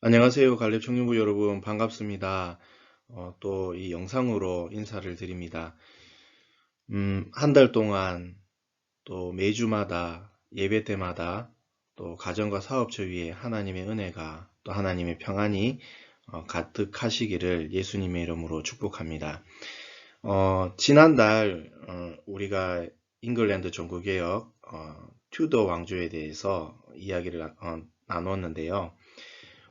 안녕하세요. 갈렙청년부 여러분 반갑습니다. 또 이 영상으로 인사를 드립니다. 한 달 동안 또 매주마다 예배 때마다 또 가정과 사업처 위에 하나님의 은혜가 또 하나님의 평안이 가득하시기를 예수님의 이름으로 축복합니다. 지난달 우리가 잉글랜드 종교개혁 튜더 왕조에 대해서 이야기를 나눴는데요.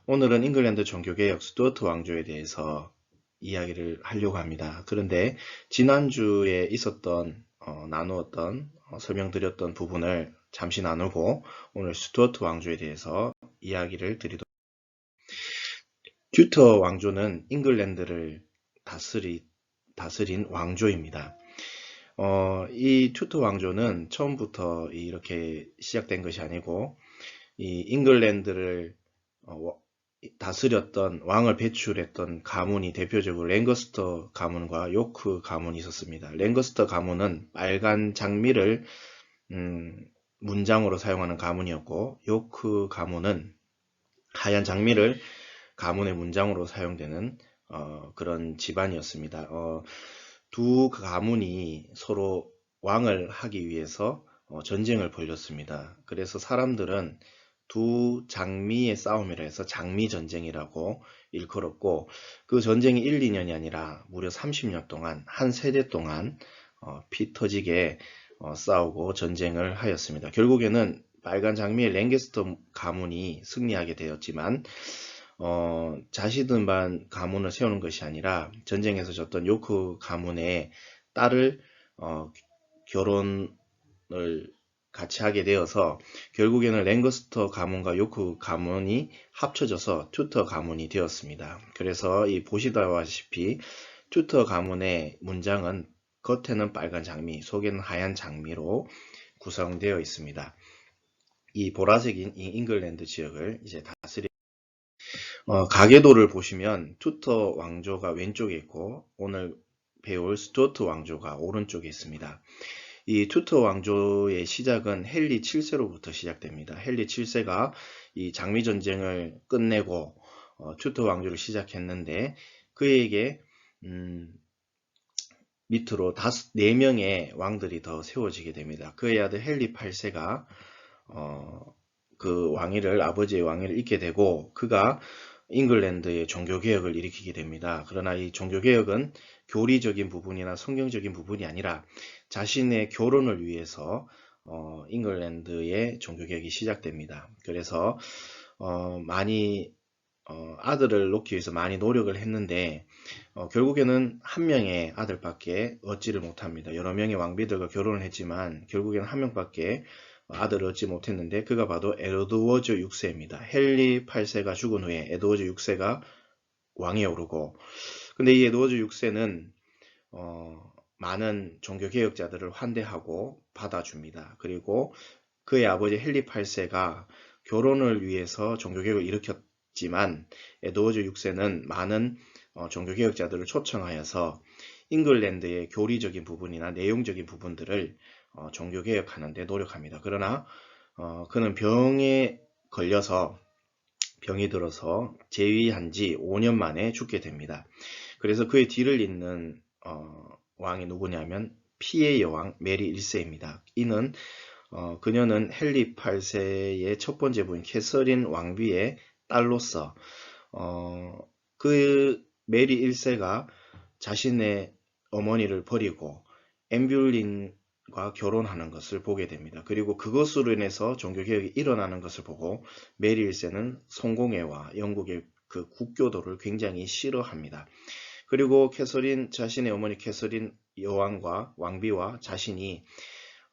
오늘은 잉글랜드 종교개혁 스튜어트 왕조에 대해서 이야기를 하려고 합니다. 그런데 지난주에 있었던 나누었던 설명드렸던 부분을 잠시 나누고 오늘 스튜어트 왕조에 대해서 이야기를 드리도록 하겠습니다. 튜터 왕조는 잉글랜드를 다스린 왕조입니다. 이 튜터 왕조는 처음부터 이렇게 시작된 것이 아니고 이 잉글랜드를 다스렸던 왕을 배출했던 가문이 대표적으로 랭거스터 가문과 요크 가문이 있었습니다. 랭거스터 가문은 빨간 장미를 문장으로 사용하는 가문이었고 요크 가문은 하얀 장미를 가문의 문장으로 사용되는 그런 집안이었습니다. 두 가문이 서로 왕을 하기 위해서 전쟁을 벌였습니다. 그래서 사람들은 두 장미의 싸움이라 해서 장미전쟁이라고 일컬었고 그 전쟁이 1, 2년이 아니라 무려 30년 동안 한 세대 동안 피 터지게 싸우고 전쟁을 하였습니다. 결국에는 빨간 장미의 랭게스터 가문이 승리하게 되었지만 자신들만 가문을 세우는 것이 아니라 전쟁에서 졌던 요크 가문의 딸을 결혼을 같이 하게 되어서 결국에는 랭거스터 가문과 요크 가문이 합쳐져서 튜터 가문이 되었습니다. 그래서 이 보시다시피 튜터 가문의 문장은 겉에는 빨간 장미, 속에는 하얀 장미로 구성되어 있습니다. 이 보라색인 잉글랜드 지역을 이제 다스리 가계도를 보시면 튜터 왕조가 왼쪽에 있고 오늘 배울 스튜어트 왕조가 오른쪽에 있습니다. 이 튜터 왕조의 시작은 헨리 7세로부터 시작됩니다. 헨리 7세가 이 장미 전쟁을 끝내고 튜터 왕조를 시작했는데 그에게 밑으로 4명의 왕들이 더 세워지게 됩니다. 그의 아들 헨리 8세가 그 왕위를 아버지의 왕위를 잇게 되고 그가 잉글랜드의 종교개혁을 일으키게 됩니다. 그러나 이 종교개혁은 교리적인 부분이나 성경적인 부분이 아니라 자신의 결혼을 위해서 잉글랜드의 종교개혁이 시작됩니다. 그래서 많이 아들을 놓기 위해서 많이 노력을 했는데 결국에는 한 명의 아들밖에 얻지를 못합니다. 여러 명의 왕비들과 결혼을 했지만 결국에는 한 명밖에 아들을 얻지 못했는데 그가 바로 에드워즈 6세입니다. 헨리 8세가 죽은 후에 에드워즈 6세가 왕에 오르고 근데 이 에드워즈 6세는 많은 종교개혁자들을 환대하고 받아줍니다. 그리고 그의 아버지 헨리 8세가 결혼을 위해서 종교개혁을 일으켰지만 에드워즈 6세는 많은 종교개혁자들을 초청하여서 잉글랜드의 교리적인 부분이나 내용적인 부분들을 종교개혁하는 데 노력합니다. 그러나 그는 병에 걸려서 병이 들어서 재위한 지 5년 만에 죽게 됩니다. 그래서 그의 뒤를 잇는 왕이 누구냐면 피의 여왕 메리 1세입니다. 이는 그녀는 헨리 8세의 첫 번째 부인 캐서린 왕비의 딸로서 그 메리 1세가 자신의 어머니를 버리고 엠뷸린과 결혼하는 것을 보게 됩니다. 그리고 그것으로 인해서 종교개혁이 일어나는 것을 보고 메리 1세는 성공회와 영국의 그 국교도를 굉장히 싫어합니다. 그리고 캐서린 자신의 어머니 캐서린 여왕과 왕비와 자신이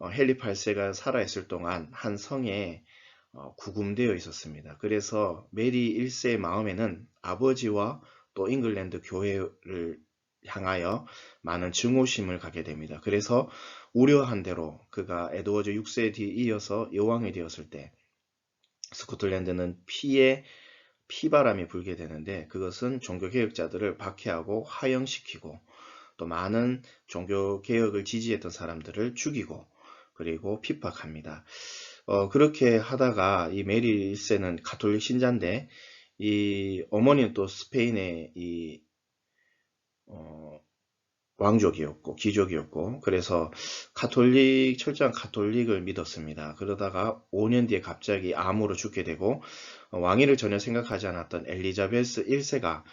헨리 8세가 살아있을 동안 한 성에 구금되어 있었습니다. 그래서 메리 1세의 마음에는 아버지와 또 잉글랜드 교회를 향하여 많은 증오심을 갖게 됩니다. 그래서 우려한 대로 그가 에드워즈 6세에 이어서 여왕이 되었을 때 스코틀랜드는 피바람이 불게 되는데 그것은 종교개혁자들을 박해하고 하영시키고 또 많은 종교개혁을 지지했던 사람들을 죽이고 그리고 핍박합니다. 그렇게 하다가 이 메리 1세는 가톨릭 신자인데 이 어머니는 또 스페인의 왕족이었고 귀족이었고, 그래서 철저한 가톨릭을 믿었습니다. 그러다가 5년 뒤에 갑자기 암으로 죽게 되고, 왕위를 전혀 생각하지 않았던 엘리자베스 1세가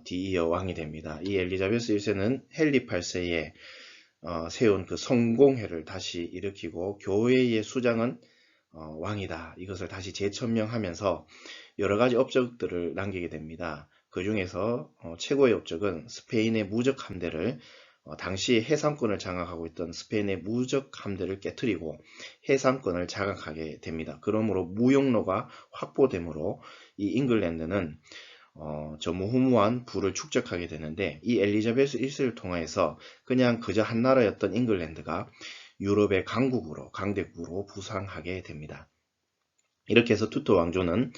뒤이어 왕이 됩니다. 이 엘리자베스 1세는 헨리 8세에 세운 그 성공회를 다시 일으키고, 교회의 수장은 왕이다, 이것을 다시 재천명하면서 여러 가지 업적들을 남기게 됩니다. 그 중에서 최고의 업적은 스페인의 무적 함대를, 당시 해상권을 장악하고 있던 스페인의 무적 함대를 깨뜨리고 해상권을 장악하게 됩니다. 그러므로 무역로가 확보되므로 이 잉글랜드는 전무후무한 부를 축적하게 되는데, 이 엘리자베스 1세를 통해서 그냥 그저 한 나라였던 잉글랜드가 유럽의 강대국으로 부상하게 됩니다. 이렇게 해서 투트 왕조는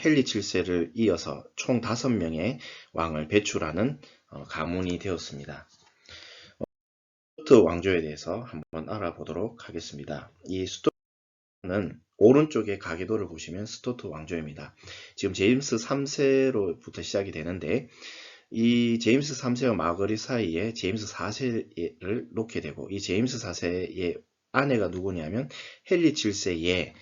헨리 7세를 이어서 총 5명의 왕을 배출하는 가문이 되었습니다. 스투어트 왕조에 대해서 한번 알아보도록 하겠습니다. 이 스투어트는 오른쪽에 가계도를 보시면 스투어트 왕조입니다. 지금 제임스 3세로부터 시작이 되는데, 이 제임스 3세와 마거릿 사이에 제임스 4세를 놓게 되고, 이 제임스 4세의 아내가 누구냐면 헨리 7세의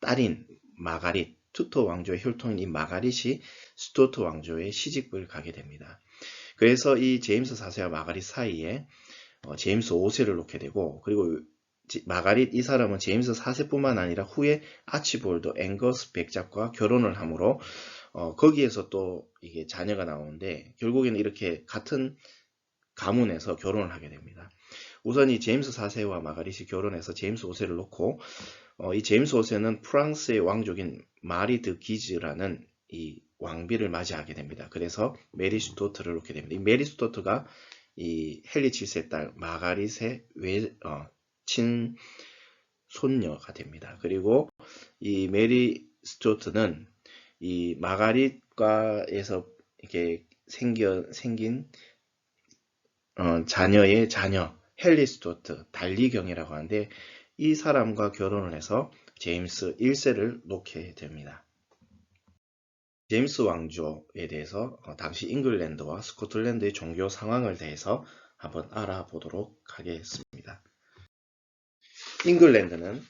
딸인 마가릿, 투토 왕조의 혈통인 이 마가릿이 스투어트 왕조의 시집을 가게 됩니다. 그래서 이 제임스 4세와 마가릿 사이에 제임스 5세를 놓게 되고, 그리고 마가릿 이 사람은 제임스 4세뿐만 아니라 후에 아치볼드 앵거스 백작과 결혼을 하므로 거기에서 또 이게 자녀가 나오는데, 결국에는 이렇게 같은 가문에서 결혼을 하게 됩니다. 우선 이 제임스 4세와 마가릿이 결혼해서 제임스 5세를 놓고, 이 제임스 5세는 프랑스의 왕족인 마리 드 기즈라는 이 왕비를 맞이하게 됩니다. 그래서 메리 스투어트를 놓게 됩니다. 이 메리 스투어트가 이 헨리 7세 딸 마가릿의 친손녀가 됩니다. 그리고 이 메리 스투어트는 이 마가릿과에서 이렇게 생긴 자녀의 자녀 헨리 스투어트, 달리경이라고 하는데, 이 사람과 결혼을 해서 제임스 1세를 놓게 됩니다. 제임스 왕조에 대해서 당시 잉글랜드와 스코틀랜드의 종교 상황을 대해서 한번 알아보도록 하겠습니다. 잉글랜드는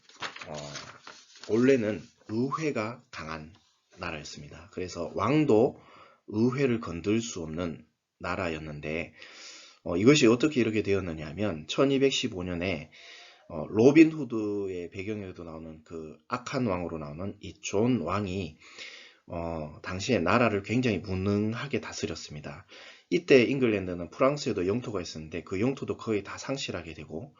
원래는 의회가 강한 나라였습니다. 그래서 왕도 의회를 건들 수 없는 나라였는데, 이것이 어떻게 이렇게 되었느냐 하면 1215년에 로빈 후드의 배경에도 나오는 그 악한 왕으로 나오는 이 존 왕이 당시에 나라를 굉장히 무능하게 다스렸습니다. 이때 잉글랜드는 프랑스에도 영토가 있었는데 그 영토도 거의 다 상실하게 되고,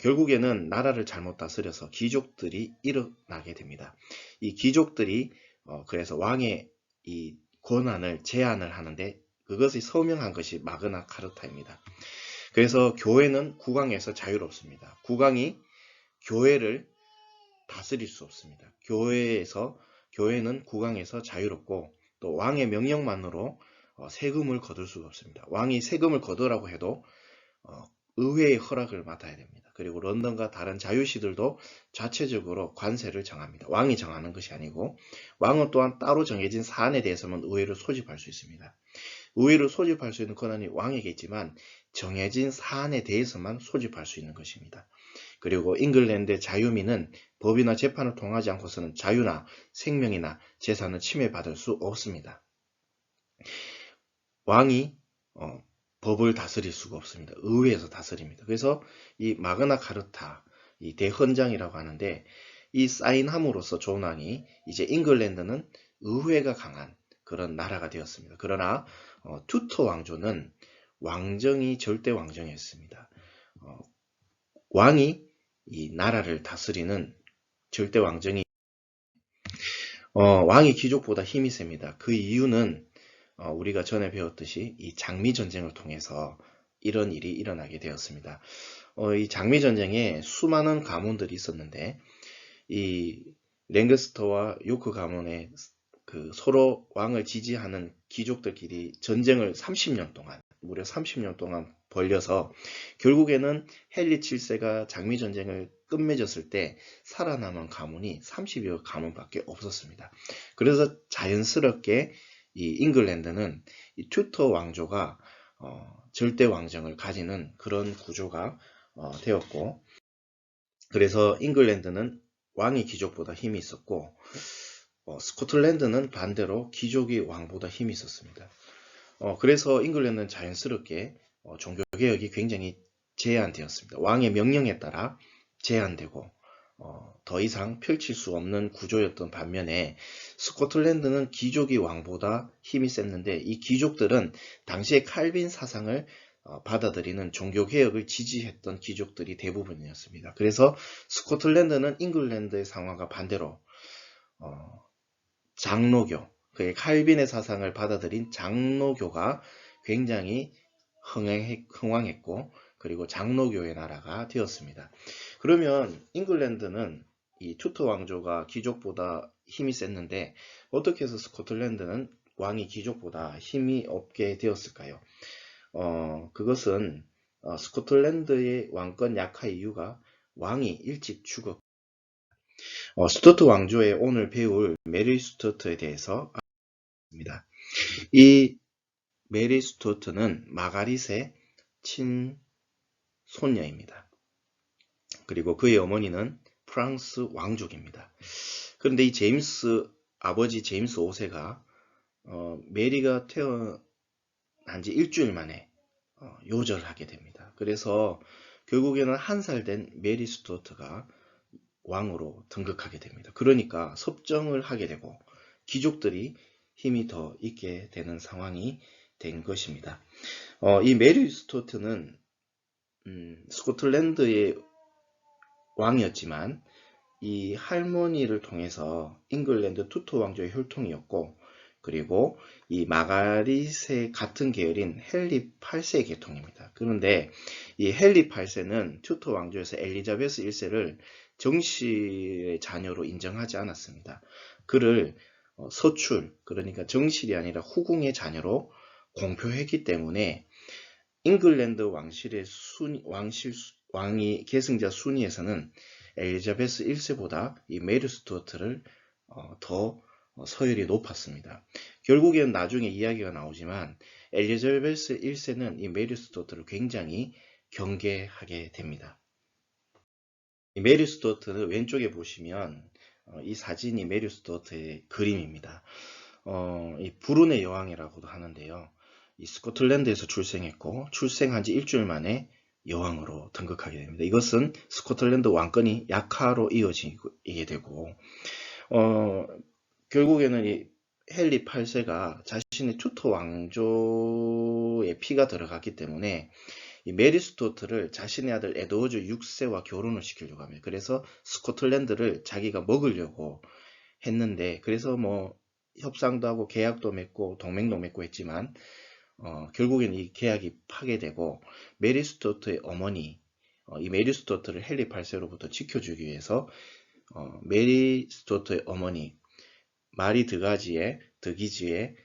결국에는 나라를 잘못 다스려서 귀족들이 일어나게 됩니다. 이 귀족들이 그래서 왕의 이 권한을 제한을 하는데, 그것이 서명한 것이 마그나 카르타입니다. 그래서 교회는 국왕에서 자유롭습니다. 국왕이 교회를 다스릴 수 없습니다. 교회는 국왕에서 자유롭고, 또 왕의 명령만으로 세금을 거둘 수가 없습니다. 왕이 세금을 거두라고 해도 의회의 허락을 맡아야 됩니다. 그리고 런던과 다른 자유시들도 자체적으로 관세를 정합니다. 왕이 정하는 것이 아니고, 왕은 또한 따로 정해진 사안에 대해서만 의회를 소집할 수 있습니다. 의회를 소집할 수 있는 권한이 왕에게 있지만 정해진 사안에 대해서만 소집할 수 있는 것입니다. 그리고 잉글랜드의 자유민은 법이나 재판을 통하지 않고서는 자유나 생명이나 재산을 침해받을 수 없습니다. 왕이 법을 다스릴 수가 없습니다. 의회에서 다스립니다. 그래서 이 마그나 카르타, 이 대헌장이라고 하는데, 이 사인함으로써 존 왕이 이제 잉글랜드는 의회가 강한 그런 나라가 되었습니다. 그러나 투터 왕조는 왕정이 절대 왕정이었습니다. 왕이 이 나라를 다스리는 절대 왕정이 왕이 귀족보다 힘이 셉니다. 그 이유는 우리가 전에 배웠듯이 이 장미전쟁을 통해서 이런 일이 일어나게 되었습니다. 이 장미전쟁에 수많은 가문들이 있었는데, 이 랭그스터와 요크 가문의 그 서로 왕을 지지하는 귀족들끼리 전쟁을 30년 동안, 무려 30년 동안 벌려서 결국에는 헨리 7세가 장미전쟁을 끝맺었을 때 살아남은 가문이 30여 가문밖에 없었습니다. 그래서 자연스럽게 이 잉글랜드는 이 튜터 왕조가 절대 왕정을 가지는 그런 구조가 되었고, 그래서 잉글랜드는 왕이 귀족보다 힘이 있었고, 스코틀랜드는 반대로 귀족이 왕보다 힘이 있었습니다. 그래서 잉글랜드는 자연스럽게 종교개혁이 굉장히 제한되었습니다. 왕의 명령에 따라 제한되고 더 이상 펼칠 수 없는 구조였던 반면에 스코틀랜드는 귀족이 왕보다 힘이 셌는데, 이 귀족들은 당시의 칼빈 사상을 받아들이는 종교개혁을 지지했던 귀족들이 대부분이었습니다. 그래서 스코틀랜드는 잉글랜드의 상황과 반대로 장로교, 그의 칼빈의 사상을 받아들인 장로교가 굉장히 흥왕했고, 그리고 장로교의 나라가 되었습니다. 그러면 잉글랜드는 이 튜터 왕조가 귀족보다 힘이 셌는데 어떻게 해서 스코틀랜드는 왕이 귀족보다 힘이 없게 되었을까요? 그것은 스코틀랜드의 왕권 약화의 이유가 왕이 일찍 죽었. 스투어트 왕조의 오늘 배울 메리 스투어트에 대해서 알겠습니다. 이 메리 스투어트는 마가릿의 친손녀입니다. 그리고 그의 어머니는 프랑스 왕족입니다. 그런데 이 아버지 제임스 5세가 메리가 태어난 지 일주일 만에 요절을 하게 됩니다. 그래서 결국에는 1살 된 메리 스투어트가 왕으로 등극하게 됩니다. 그러니까 섭정을 하게 되고 귀족들이 힘이 더 있게 되는 상황이 된 것입니다. 이 메리 스투어트는 스코틀랜드의 왕이었지만 이 할머니를 통해서 잉글랜드 투토 왕조의 혈통이었고, 그리고 이 마가릿의 같은 계열인 헨리 8세 계통입니다. 그런데 이 헨리 8세는 튜터 왕조에서 엘리자베스 1세를 정실의 자녀로 인정하지 않았습니다. 그를 서출, 그러니까 정실이 아니라 후궁의 자녀로 공표했기 때문에 잉글랜드 왕이 계승자 순위에서는 엘리자베스 1세보다 이 메리 스투어트를 더 서열이 높았습니다. 결국에는 나중에 이야기가 나오지만 엘리자베스 1세는 이 메리 스투어트를 굉장히 경계하게 됩니다. 이 메리 스투어트는 왼쪽에 보시면 이 사진이 메리 스투어트의 그림입니다. 이 불운의 여왕이라고도 하는데요. 이 스코틀랜드에서 출생했고 출생한 지 일주일 만에 여왕으로 등극하게 됩니다. 이것은 스코틀랜드 왕권이 약화로 이어지게 되고, 결국에는 이 헨리 8세가 자신의 튜터 왕조의 피가 들어갔기 때문에 이 메리 스투어트를 자신의 아들 에드워즈 6세와 결혼을 시키려고 합니다. 그래서 스코틀랜드를 자기가 먹으려고 했는데, 그래서 뭐 협상도 하고 계약도 맺고 동맹도 맺고 했지만 결국엔 이 계약이 파괴되고 메리 스투어트의 어머니, 이 메리 스투어트를 헨리 8세로부터 지켜주기 위해서 메리 스투어트의 어머니 마리 드기지의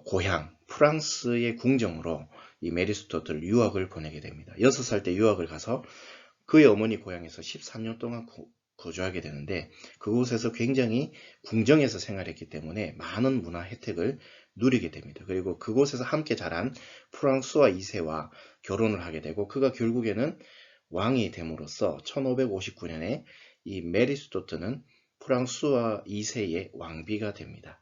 고향 프랑스의 궁정으로 이 메리 스투어트를 유학을 보내게 됩니다. 6살 때 유학을 가서 그의 어머니 고향에서 13년 동안 거주하게 되는데, 그곳에서 굉장히 궁정에서 생활했기 때문에 많은 문화 혜택을 누리게 됩니다. 그리고 그곳에서 함께 자란 프랑스와 2세와 결혼을 하게 되고, 그가 결국에는 왕이 됨으로써 1559년에 이 메리 스투어트는 프랑스와 2세의 왕비가 됩니다.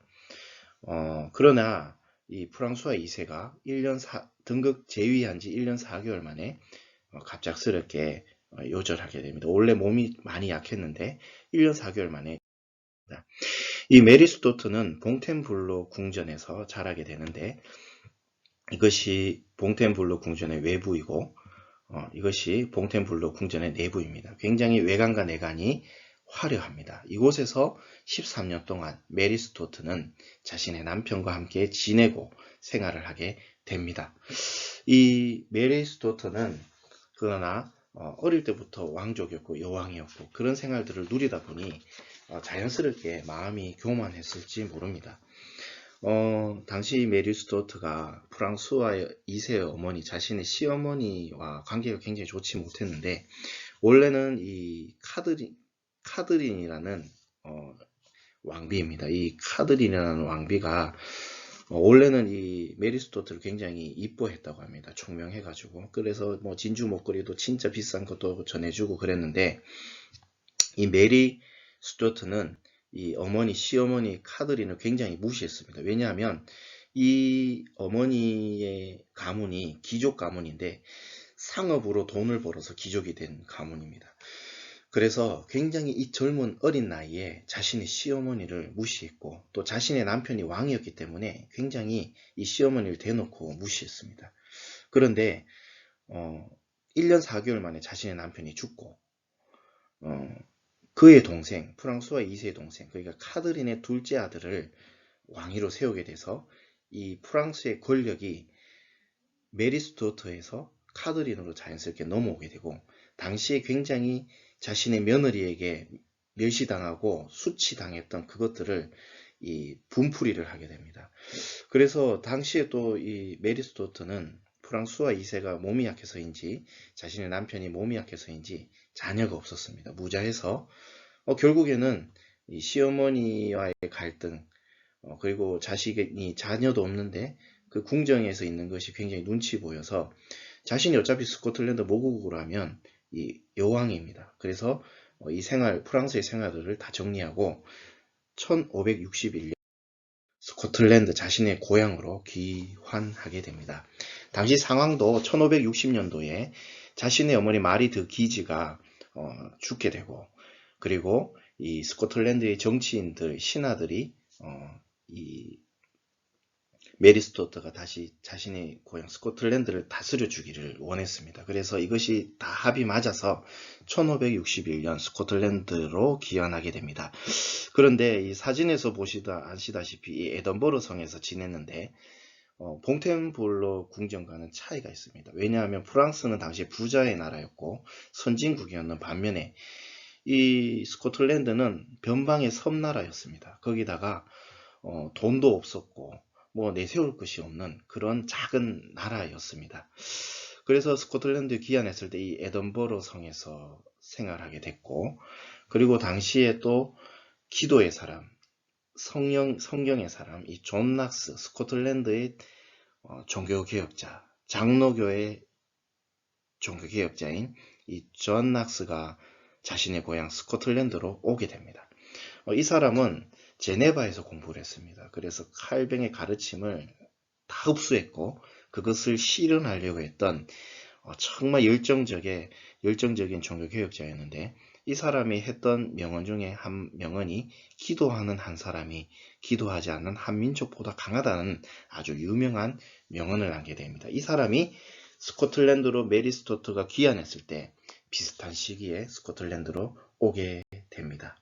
그러나 이 프랑스와 2세가 등극 제위한 지 1년 4개월 만에 갑작스럽게 요절하게 됩니다. 원래 몸이 많이 약했는데 1년 4개월 만에. 이 메리 스투어트는 봉텐블로 궁전에서 자라게 되는데, 이것이 봉텐블로 궁전의 외부이고 이것이 봉텐블로 궁전의 내부입니다. 굉장히 외관과 내관이 화려합니다. 이곳에서 13년 동안 메리 스투어트는 자신의 남편과 함께 지내고 생활을 하게 됩니다. 이 메리 스투어트는 그러나 어릴 때부터 왕족이었고 여왕이었고 그런 생활들을 누리다 보니 자연스럽게 마음이 교만했을지 모릅니다. 당시 메리 스투어트가 프랑스와 2세의 어머니, 자신의 시어머니와 관계가 굉장히 좋지 못했는데 원래는 이 카드린이라는 왕비입니다. 이 카드린이라는 왕비가 원래는 이 메리스토트를 굉장히 이뻐했다고 합니다. 총명해가지고. 그래서 뭐 진주 목걸이도 진짜 비싼 것도 전해주고 그랬는데, 이 메리 스튜어트는 이 시어머니 카드린을 굉장히 무시했습니다. 왜냐하면 이 어머니의 가문이 귀족 가문인데 상업으로 돈을 벌어서 귀족이 된 가문입니다. 그래서 굉장히 이 젊은 어린 나이에 자신의 시어머니를 무시했고, 또 자신의 남편이 왕이었기 때문에 굉장히 이 시어머니를 대놓고 무시했습니다. 그런데 1년 4개월 만에 자신의 남편이 죽고, 그의 동생, 프랑스와 2세 동생, 그러니까 카드린의 둘째 아들을 왕위로 세우게 돼서 이 프랑스의 권력이 메리 스튜어트에서 카드린으로 자연스럽게 넘어오게 되고, 당시에 굉장히 자신의 며느리에게 멸시당하고 수치당했던 그것들을 이 분풀이를 하게 됩니다. 그래서 당시에 또 이 메리 스튜어트는 프랑스와 2세가 몸이 약해서인지, 자신의 남편이 몸이 약해서인지 자녀가 없었습니다. 무자해서 결국에는 이 시어머니와의 갈등, 그리고 자식이 자녀도 없는데 그 궁정에서 있는 것이 굉장히 눈치 보여서, 자신이 어차피 스코틀랜드 모국으로 하면 이 여왕입니다. 그래서 이 프랑스의 생활들을 다 정리하고 1561년 스코틀랜드 자신의 고향으로 귀환하게 됩니다. 당시 상황도 1560년도에 자신의 어머니 마리 드 기지가 죽게 되고, 그리고 이 스코틀랜드의 정치인들, 신하들이 이 메리 스튜어트가 다시 자신의 고향 스코틀랜드를 다스려 주기를 원했습니다. 그래서 이것이 다 합이 맞아서 1561년 스코틀랜드로 귀환하게 됩니다. 그런데 이 사진에서 아시다시피 이 에던버러 성에서 지냈는데 퐁텐블러 궁전과는 차이가 있습니다. 왜냐하면 프랑스는 당시 부자의 나라였고 선진국이었는 반면에 이 스코틀랜드는 변방의 섬나라였습니다. 거기다가 돈도 없었고 뭐 내세울 것이 없는 그런 작은 나라였습니다. 그래서 스코틀랜드에 귀환했을 때 이 에던버러 성에서 생활하게 됐고, 그리고 당시에 또 기도의 사람, 성경의 사람, 이 존 낙스, 스코틀랜드의 종교개혁자, 장로교의 종교개혁자인 이 존 낙스가 자신의 고향 스코틀랜드로 오게 됩니다. 이 사람은 제네바에서 공부를 했습니다. 그래서 칼뱅의 가르침을 다 흡수했고 그것을 실현하려고 했던 정말 열정적인 종교개혁자였는데, 이 사람이 했던 명언 중에 한 명언이 기도하는 한 사람이 기도하지 않는 한 민족보다 강하다는 아주 유명한 명언을 남게 됩니다. 이 사람이 스코틀랜드로 메리 스튜어트가 귀환했을 때 비슷한 시기에 스코틀랜드로 오게 됩니다.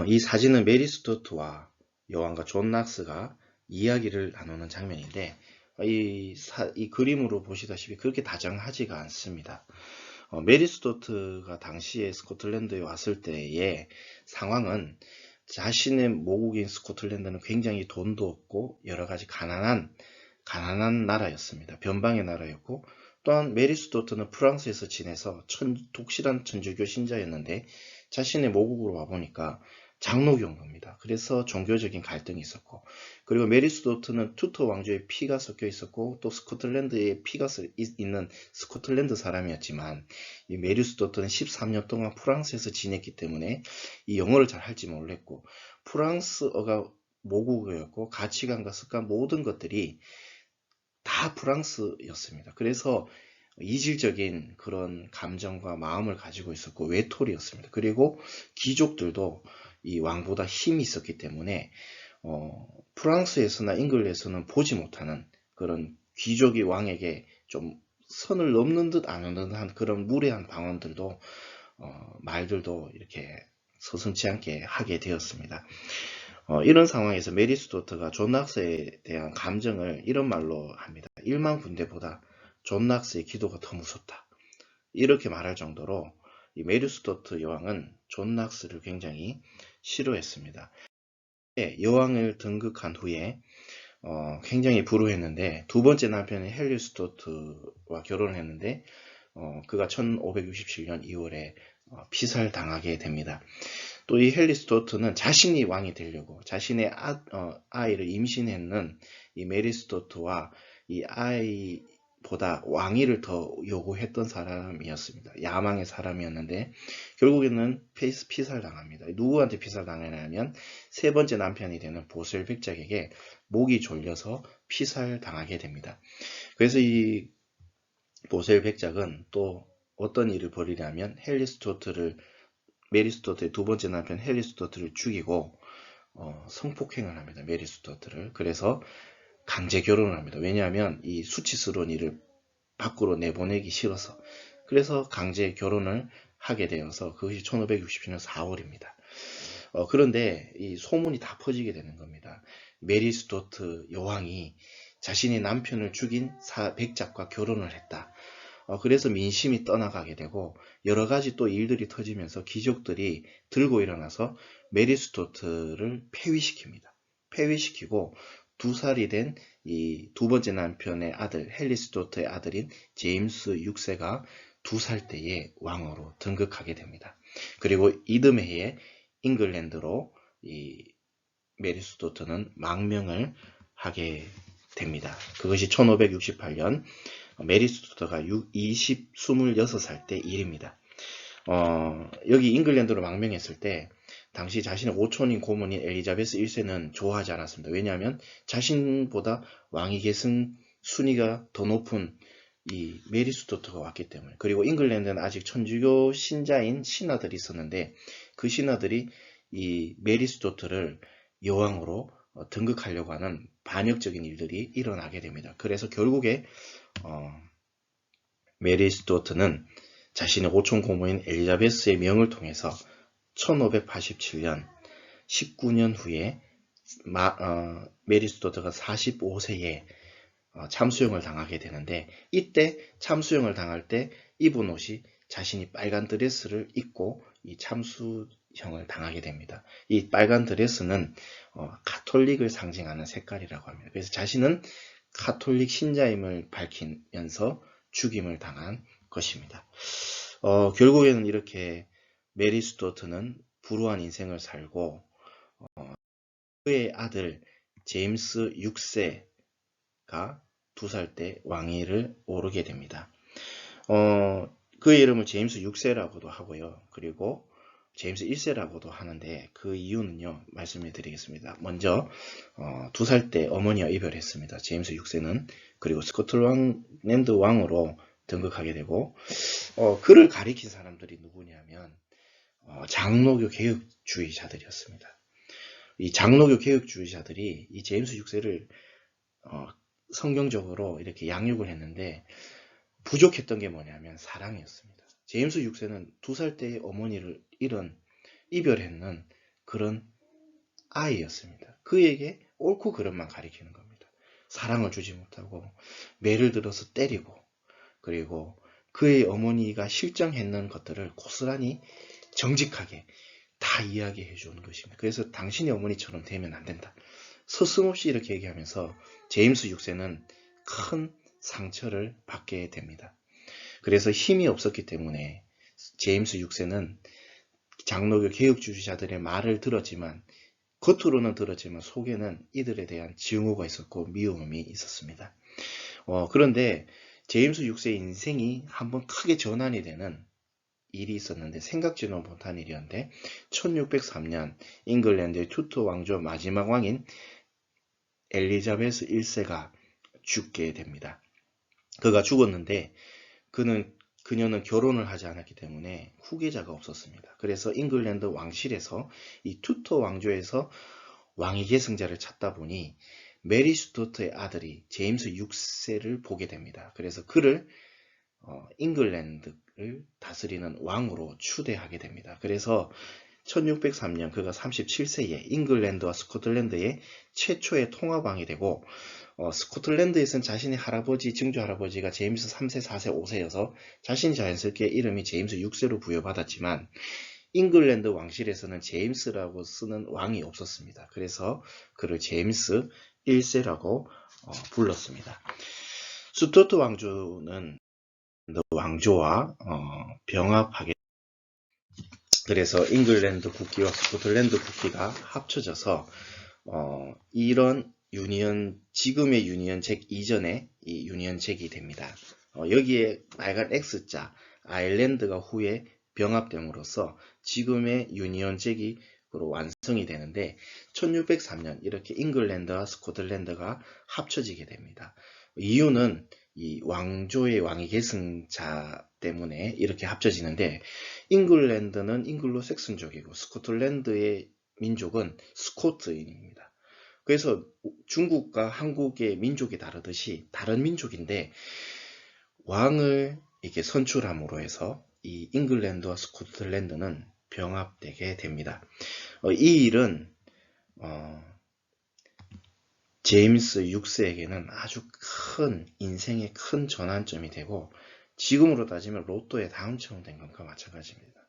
이 사진은 메리 스튜어트와 여왕과 존 낙스가 이야기를 나누는 장면인데, 이 그림으로 보시다시피 그렇게 다정하지가 않습니다. 메리 스튜어트가 당시에 스코틀랜드에 왔을 때의 상황은, 자신의 모국인 스코틀랜드는 굉장히 돈도 없고 여러 가지 가난한 나라였습니다. 변방의 나라였고, 또한 메리 스튜어트는 프랑스에서 지내서 독실한 천주교 신자였는데 자신의 모국으로 와보니까 장로교인 겁니다. 그래서 종교적인 갈등이 있었고, 그리고 메리 스튜어트는 투터 왕조의 피가 섞여 있었고 또 스코틀랜드에 피가 있는 스코틀랜드 사람이었지만, 이 메리 스튜어트는 13년 동안 프랑스에서 지냈기 때문에 이 영어를 잘 할지 몰랐고, 프랑스어가 모국어였고 가치관과 습관 모든 것들이 다 프랑스였습니다. 그래서 이질적인 그런 감정과 마음을 가지고 있었고 외톨이였습니다. 그리고 귀족들도 이 왕보다 힘이 있었기 때문에 프랑스에서나 잉글랜드에서는 보지 못하는 그런 귀족이 왕에게 좀 선을 넘는 듯 안 넘는 듯한 그런 무례한 방언들도 말들도 이렇게 서슴지 않게 하게 되었습니다. 이런 상황에서 메리 스튜어트가 존 낙스에 대한 감정을 이런 말로 합니다. 1만 군대보다 존 낙스의 기도가 더 무섭다. 이렇게 말할 정도로 이 메리 스튜어트 여왕은 존 낙스를 굉장히 싫어했습니다. 여왕을 등극한 후에 굉장히 불우했는데, 두 번째 남편인 헨리 스튜어트와 결혼을 했는데 그가 1567년 2월에 피살당하게 됩니다. 또 이 헨리 스튜어트는 자신이 왕이 되려고 자신의 아이를 임신했는 이 메리 스튜어트와 이 아이보다 왕위를 더 요구했던 사람이었습니다. 야망의 사람이었는데 결국에는 피살당합니다. 누구한테 피살당하냐면 세 번째 남편이 되는 보셀 백작에게 목이 졸려서 피살당하게 됩니다. 그래서 이 보셀 백작은 또 어떤 일을 벌이냐면 메리 스튜어트의 두 번째 남편 헨리 스튜어트를 죽이고 성폭행을 합니다. 메리 스튜어트를. 그래서 강제 결혼을 합니다. 왜냐하면 이 수치스러운 일을 밖으로 내보내기 싫어서. 그래서 강제 결혼을 하게 되어서 그것이 1567년 4월입니다. 그런데 이 소문이 다 퍼지게 되는 겁니다. 메리 스튜어트 여왕이 자신의 남편을 죽인 백작과 결혼을 했다. 그래서 민심이 떠나가게 되고 여러 가지 또 일들이 터지면서 귀족들이 들고 일어나서 메리 스튜어트를 폐위시킵니다. 폐위시키고 2살이 된 이 두 번째 남편의 아들 헨리 스튜어트의 아들인 제임스 6세가 2살 때에 왕으로 등극하게 됩니다. 그리고 이듬해 해에 잉글랜드로 이 메리 스튜어트는 망명을 하게 됩니다. 그것이 1568년 메리 스튜어트가 26살 때 일입니다. 여기 잉글랜드로 망명했을 때 당시 자신의 오촌인 고모인 엘리자베스 1세는 좋아하지 않았습니다. 왜냐하면 자신보다 왕위 계승 순위가 더 높은 이 메리 스튜어트가 왔기 때문에. 그리고 잉글랜드는 아직 천주교 신자인 신하들이 있었는데 그 신하들이 이 메리 스튜어트를 여왕으로 등극하려고 하는 반역적인 일들이 일어나게 됩니다. 그래서 결국에 메리 스튜어트는 자신의 오촌 고모인 엘리자베스의 명을 통해서 1587년 19년 후에 메리 스튜어트가 45세에 참수형을 당하게 되는데 이때 참수형을 당할 때 입은 옷이 자신이 빨간 드레스를 입고 이 참수형을 당하게 됩니다. 이 빨간 드레스는 가톨릭을 상징하는 색깔이라고 합니다. 그래서 자신은 가톨릭 신자임을 밝히면서 죽임을 당한 것입니다. 결국에는 이렇게 메리 스튜어트는 불우한 인생을 살고 그의 아들 제임스 6세가 2살 때 왕위를 오르게 됩니다. 그의 이름을 제임스 6세라고도 하고요. 그리고 제임스 1세라고도 하는데 그 이유는요. 말씀해 드리겠습니다. 먼저 2살 때 어머니와 이별했습니다. 제임스 6세는. 그리고 스코틀랜드 왕으로 등극하게 되고 그를 가리킨 사람들이 누구냐면 장로교 개혁주의자들이었습니다. 이 장로교 개혁주의자들이 이 제임스 6세를 성경적으로 이렇게 양육을 했는데 부족했던 게 뭐냐면 사랑이었습니다. 제임스 6세는 2살 때의 어머니를 이별했는 그런 아이였습니다. 그에게 옳고 그름만 가리키는 겁니다. 사랑을 주지 못하고 매를 들어서 때리고 그리고 그의 어머니가 실정했는 것들을 고스란히 정직하게 다 이야기해 주는 것입니다. 그래서 당신의 어머니처럼 되면 안 된다. 서슴없이 이렇게 얘기하면서 제임스 6세는 큰 상처를 받게 됩니다. 그래서 힘이 없었기 때문에 제임스 6세는 장로교 개혁주의자들의 말을 들었지만 겉으로는 들었지만 속에는 이들에 대한 증오가 있었고 미움이 있었습니다. 그런데 제임스 6세의 인생이 한번 크게 전환이 되는 일이 있었는데 생각지도 못한 일이었는데 1603년 잉글랜드의 투토 왕조 마지막 왕인 엘리자베스 1세가 죽게 됩니다. 그가 죽었는데 그녀는 결혼을 하지 않았기 때문에 후계자가 없었습니다. 그래서 잉글랜드 왕실에서 이 투토 왕조에서 왕위 계승자를 찾다 보니 메리 스튜어트의 아들이 제임스 6세를 보게 됩니다. 그래서 그를 잉글랜드를 다스리는 왕으로 추대하게 됩니다. 그래서 1603년 그가 37세에 잉글랜드와 스코틀랜드의 최초의 통합왕이 되고 스코틀랜드에서는 자신의 할아버지, 증조할아버지가 제임스 3세, 4세, 5세여서 자신이 자연스럽게 이름이 제임스 6세로 부여받았지만 잉글랜드 왕실에서는 제임스라고 쓰는 왕이 없었습니다. 그래서 그를 제임스 1세라고 불렀습니다. 스튜어트 왕조는 왕조와 병합하게. 그래서 잉글랜드 국기와 스코틀랜드 국기가 합쳐져서 이런 유니언, 지금의 유니언 잭 이전의 이 유니언 잭이 됩니다. 여기에 빨간 X자, 아일랜드가 후에 병합됨으로써 지금의 유니언 잭이 완성이 되는데 1603년 이렇게 잉글랜드와 스코틀랜드가 합쳐지게 됩니다. 이유는 이 왕조의 왕위 계승자 때문에 이렇게 합쳐지는데 잉글랜드는 잉글로 색슨족이고 스코틀랜드의 민족은 스코트인입니다. 그래서 중국과 한국의 민족이 다르듯이 다른 민족인데 왕을 이렇게 선출함으로 해서 이 잉글랜드와 스코틀랜드는 병합되게 됩니다. 이 일은 제임스 6세에게는 아주 큰 인생의 큰 전환점이 되고 지금으로 따지면 로또에 당첨된 것과 마찬가지입니다.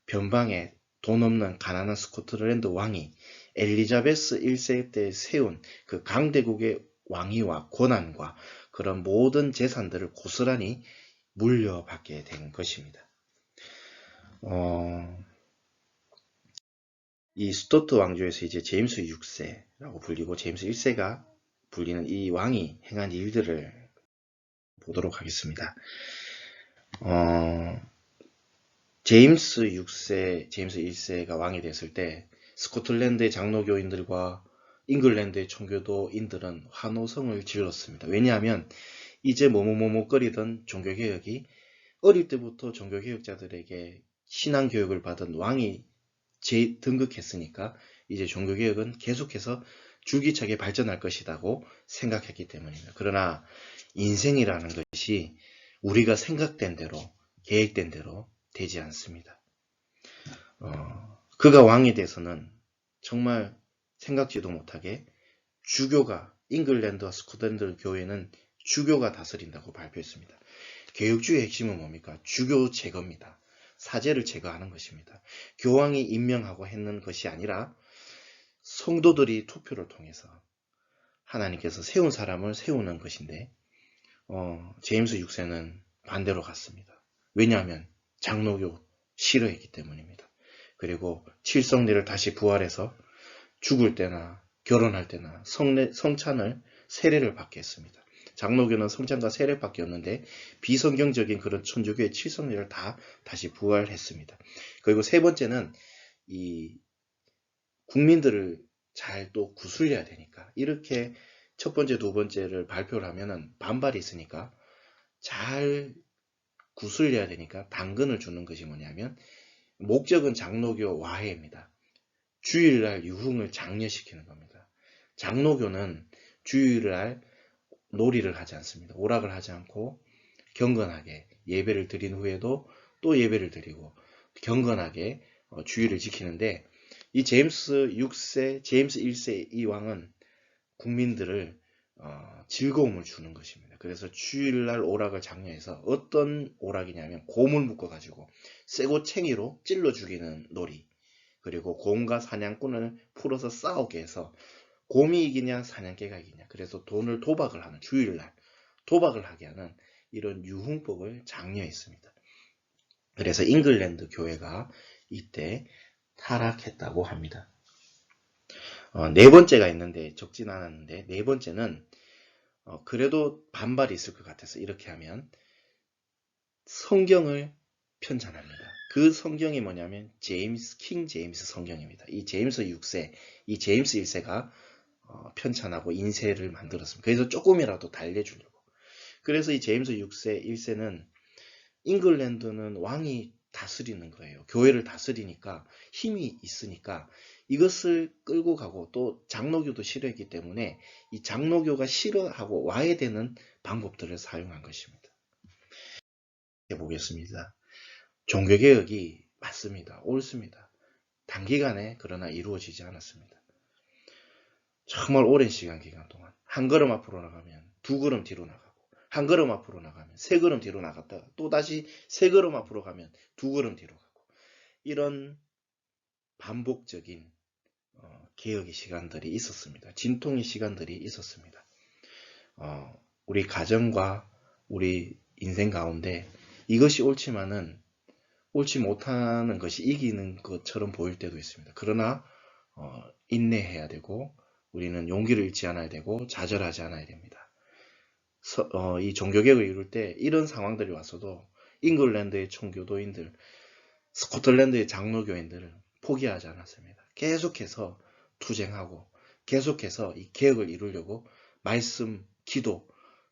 변방에 돈 없는 가난한 스코틀랜드 왕이 엘리자베스 1세 때 세운 그 강대국의 왕위와 권한과 그런 모든 재산들을 고스란히 물려받게 된 것입니다. 이 스투어트 왕조에서 이제 제임스 6세라고 불리고 제임스 1세가 불리는 이 왕이 행한 일들을 보도록 하겠습니다. 제임스 6세, 제임스 1세가 왕이 됐을 때 스코틀랜드의 장로교인들과 잉글랜드의 청교도인들은 환호성을 질렀습니다. 왜냐하면 이제 뭐뭐뭐뭐거리던 종교개혁이 어릴 때부터 종교개혁자들에게 신앙교육을 받은 왕이 등극했으니까 이제 종교개혁은 계속해서 줄기차게 발전할 것이라고 생각했기 때문입니다. 그러나 인생이라는 것이 우리가 생각된 대로, 계획된 대로 되지 않습니다. 그가 왕이 돼서는 정말 생각지도 못하게 주교가, 잉글랜드와 스코틀랜드 교회는 주교가 다스린다고 발표했습니다. 개혁주의 핵심은 뭡니까? 주교 제거입니다. 사제를 제거하는 것입니다. 교황이 임명하고 했는 것이 아니라 성도들이 투표를 통해서 하나님께서 세운 사람을 세우는 것인데 제임스 6세는 반대로 갔습니다. 왜냐하면 장로교 싫어했기 때문입니다. 그리고 칠성례를 다시 부활해서 죽을 때나 결혼할 때나 성찬을 세례를 받게 했습니다. 장로교는 성찬과 세례밖에 없는데 비성경적인 그런 천주교의 칠성례를 다시 부활했습니다. 그리고 세 번째는 이 국민들을 잘 또 구슬려야 되니까 이렇게 첫 번째, 두 번째를 발표를 하면은 반발이 있으니까 잘 구슬려야 되니까 당근을 주는 것이 뭐냐면 목적은 장로교 와해입니다. 주일날 유흥을 장려시키는 겁니다. 장로교는 주일날 놀이를 하지 않습니다. 오락을 하지 않고 경건하게 예배를 드린 후에도 또 예배를 드리고 경건하게 주일을 지키는데 이 제임스 6세, 제임스 1세 이 왕은 국민들을 즐거움을 주는 것입니다. 그래서 주일날 오락을 장려해서 어떤 오락이냐면 곰을 묶어가지고 쇠고챙이로 찔러 죽이는 놀이, 그리고 곰과 사냥꾼을 풀어서 싸우게 해서 곰이 이기냐 사냥개가 이기냐, 그래서 돈을 도박을 하는, 주일날 도박을 하게 하는 이런 유흥법을 장려했습니다. 그래서 잉글랜드 교회가 이때 타락했다고 합니다. 네 번째가 있는데 적진 않았는데 네 번째는 그래도 반발이 있을 것 같아서 이렇게 하면 성경을 편찬합니다. 그 성경이 뭐냐면 킹 제임스 성경입니다. 이 제임스 6세, 이 제임스 1세가 편찬하고 인쇄를 만들었습니다. 그래서 조금이라도 달래주려고. 그래서 이 제임스 6세, 1세는 잉글랜드는 왕이 다스리는 거예요. 교회를 다스리니까 힘이 있으니까 이것을 끌고 가고 또 장로교도 싫어했기 때문에 이 장로교가 싫어하고 와해되는 방법들을 사용한 것입니다. 해보겠습니다. 종교개혁이 맞습니다. 옳습니다. 단기간에 그러나 이루어지지 않았습니다. 정말 오랜 시간 기간 동안 한 걸음 앞으로 나가면 두 걸음 뒤로 나가고 한 걸음 앞으로 나가면 세 걸음 뒤로 나갔다가 또 다시 세 걸음 앞으로 가면 두 걸음 뒤로 가고 이런 반복적인 개혁의 시간들이 있었습니다. 진통의 시간들이 있었습니다. 우리 가정과 우리 인생 가운데 이것이 옳지만은 옳지 못하는 것이 이기는 것처럼 보일 때도 있습니다. 그러나 인내해야 되고 우리는 용기를 잃지 않아야 되고 좌절하지 않아야 됩니다. 이 종교개혁을 이룰 때 이런 상황들이 왔어도 잉글랜드의 총교도인들, 스코틀랜드의 장로교인들을 포기하지 않았습니다. 계속해서 투쟁하고 계속해서 이 개혁을 이루려고 말씀, 기도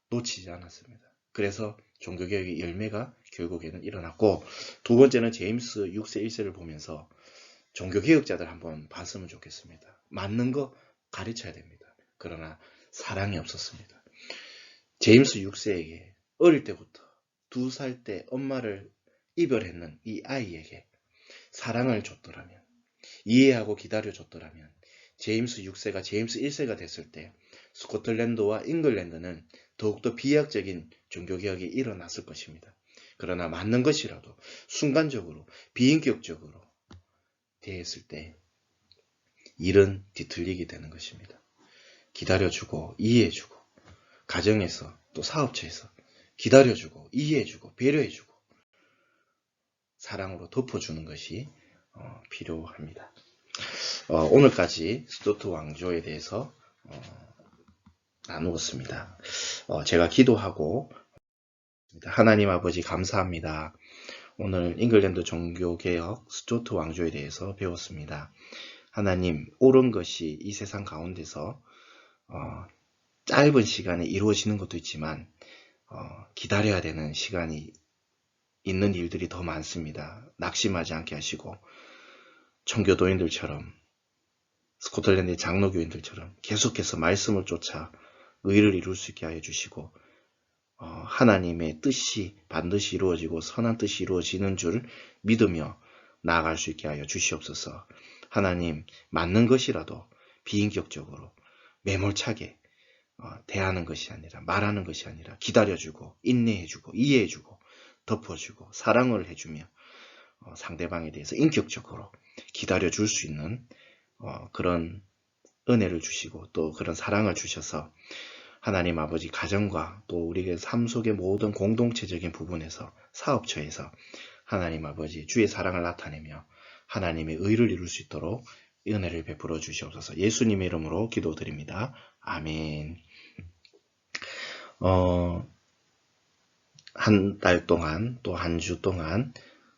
놓치지 않았습니다. 그래서 종교개혁의 열매가 결국에는 일어났고, 두 번째는 제임스 6세 1세를 보면서 종교개혁자들 한번 봤으면 좋겠습니다. 맞는 거 가르쳐야 됩니다. 그러나 사랑이 없었습니다. 제임스 6세에게 어릴 때부터 2살 때 엄마를 이별했는 이 아이에게 사랑을 줬더라면, 이해하고 기다려줬더라면 제임스 6세가 제임스 1세가 됐을 때 스코틀랜드와 잉글랜드는 더욱더 비약적인 종교개혁이 일어났을 것입니다. 그러나 맞는 것이라도 순간적으로 비인격적으로 대했을 때 일은 뒤틀리게 되는 것입니다. 기다려주고 이해해주고 가정에서 또 사업체에서 기다려주고 이해해주고 배려해주고 사랑으로 덮어주는 것이 필요합니다. 오늘까지 스투어트 왕조에 대해서 나누었습니다. 제가 기도하고 하나님 아버지 감사합니다. 오늘 잉글랜드 종교개혁 스투어트 왕조에 대해서 배웠습니다. 하나님, 옳은 것이 이 세상 가운데서 짧은 시간에 이루어지는 것도 있지만 기다려야 되는 시간이 있는 일들이 더 많습니다. 낙심하지 않게 하시고 청교도인들처럼 스코틀랜드의 장로교인들처럼 계속해서 말씀을 쫓아 의를 이룰 수 있게 하여 주시고 하나님의 뜻이 반드시 이루어지고 선한 뜻이 이루어지는 줄 믿으며 나아갈 수 있게 하여 주시옵소서. 하나님, 맞는 것이라도 비인격적으로 매몰차게 대하는 것이 아니라 말하는 것이 아니라 기다려주고 인내해주고 이해해주고 덮어주고 사랑을 해주며 상대방에 대해서 인격적으로 기다려줄 수 있는 그런 은혜를 주시고 또 그런 사랑을 주셔서 하나님 아버지 가정과 또 우리의 삶 속의 모든 공동체적인 부분에서 사업처에서 하나님 아버지 주의 사랑을 나타내며 하나님의 의를 이룰 수 있도록 은혜를 베풀어 주시옵소서. 예수님의 이름으로 기도드립니다. 아멘. 한 달 동안 또 한 주 동안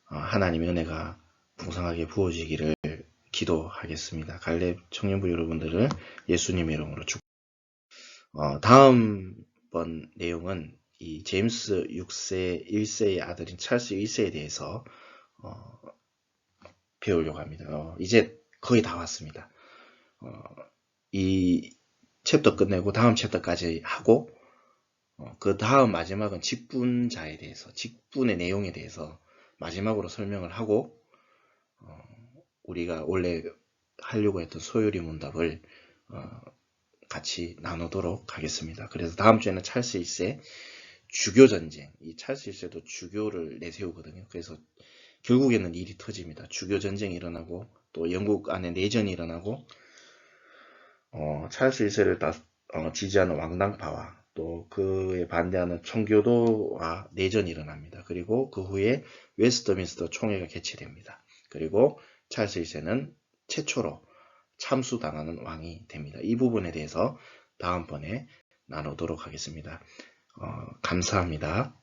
하나님의 은혜가 풍성하게 부어지기를 기도하겠습니다. 갈렙 청년부 여러분들을 예수님의 이름으로 다음번 내용은 이 제임스 6세 1세의 아들인 찰스 1세에 대해서 배우려고 합니다. 이제 거의 다 왔습니다. 이 챕터 끝내고 다음 챕터까지 하고 그 다음 마지막은 직분자에 대해서, 직분의 내용에 대해서 마지막으로 설명을 하고 우리가 원래 하려고 했던 소요리 문답을 같이 나누도록 하겠습니다. 그래서 다음 주에는 찰스 1세 주교전쟁, 이 찰스 1세도 주교를 내세우거든요. 그래서 결국에는 일이 터집니다. 주교전쟁이 일어나고 또 영국 안에 내전이 일어나고 찰스 1세를 지지하는 왕당파와 또 그에 반대하는 청교도와 내전이 일어납니다. 그리고 그 후에 웨스트민스터 총회가 개최됩니다. 그리고 찰스 1세는 최초로 참수당하는 왕이 됩니다. 이 부분에 대해서 다음번에 나누도록 하겠습니다. 감사합니다.